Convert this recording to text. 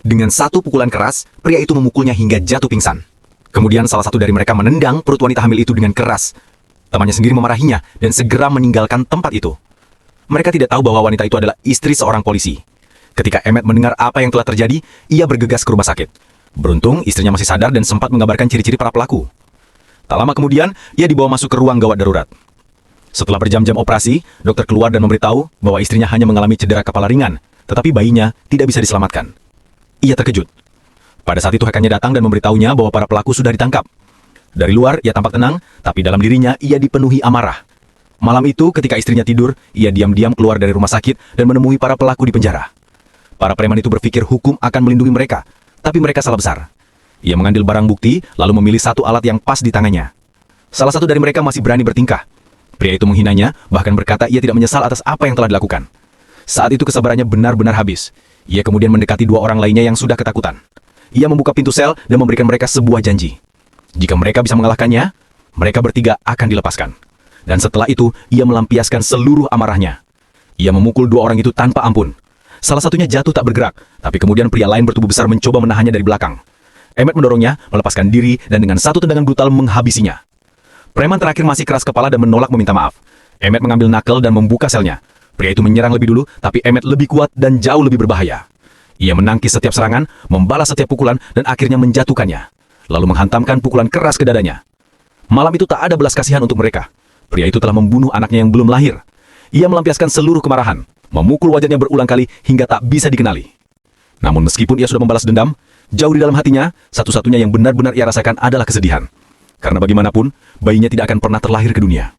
Dengan satu pukulan keras, pria itu memukulnya hingga jatuh pingsan. Kemudian salah satu dari mereka menendang perut wanita hamil itu dengan keras. Temannya sendiri memarahinya dan segera meninggalkan tempat itu. Mereka tidak tahu bahwa wanita itu adalah istri seorang polisi. Ketika Emmett mendengar apa yang telah terjadi, ia bergegas ke rumah sakit. Beruntung, istrinya masih sadar dan sempat mengabarkan ciri-ciri para pelaku. Tak lama kemudian, ia dibawa masuk ke ruang gawat darurat. Setelah berjam-jam operasi, dokter keluar dan memberitahu bahwa istrinya hanya mengalami cedera kepala ringan, tetapi bayinya tidak bisa diselamatkan. Ia terkejut. Pada saat itu rekannya datang dan memberitahunya bahwa para pelaku sudah ditangkap. Dari luar, ia tampak tenang, tapi dalam dirinya ia dipenuhi amarah. Malam itu, ketika istrinya tidur, ia diam-diam keluar dari rumah sakit dan menemui para pelaku di penjara. Para preman itu berpikir hukum akan melindungi mereka, tapi mereka salah besar. Ia mengambil barang bukti, lalu memilih satu alat yang pas di tangannya. Salah satu dari mereka masih berani bertingkah. Pria itu menghinanya, bahkan berkata ia tidak menyesal atas apa yang telah dilakukan. Saat itu kesabarannya benar-benar habis. Ia kemudian mendekati dua orang lainnya yang sudah ketakutan. Ia membuka pintu sel dan memberikan mereka sebuah janji. Jika mereka bisa mengalahkannya, mereka bertiga akan dilepaskan. Dan setelah itu, ia melampiaskan seluruh amarahnya. Ia memukul dua orang itu tanpa ampun. Salah satunya jatuh tak bergerak, tapi kemudian pria lain bertubuh besar mencoba menahannya dari belakang. Emmett mendorongnya, melepaskan diri, dan dengan satu tendangan brutal menghabisinya. Preman terakhir masih keras kepala dan menolak meminta maaf. Emmett mengambil knuckle dan membuka selnya. Pria itu menyerang lebih dulu, tapi Emmett lebih kuat dan jauh lebih berbahaya. Ia menangkis setiap serangan, membalas setiap pukulan, dan akhirnya menjatuhkannya. Lalu menghantamkan pukulan keras ke dadanya. Malam itu tak ada belas kasihan untuk mereka. Pria itu telah membunuh anaknya yang belum lahir. Ia melampiaskan seluruh kemarahan, memukul wajahnya berulang kali hingga tak bisa dikenali. Namun meskipun ia sudah membalas dendam, jauh di dalam hatinya, satu-satunya yang benar-benar ia rasakan adalah kesedihan. Karena bagaimanapun, bayinya tidak akan pernah terlahir ke dunia.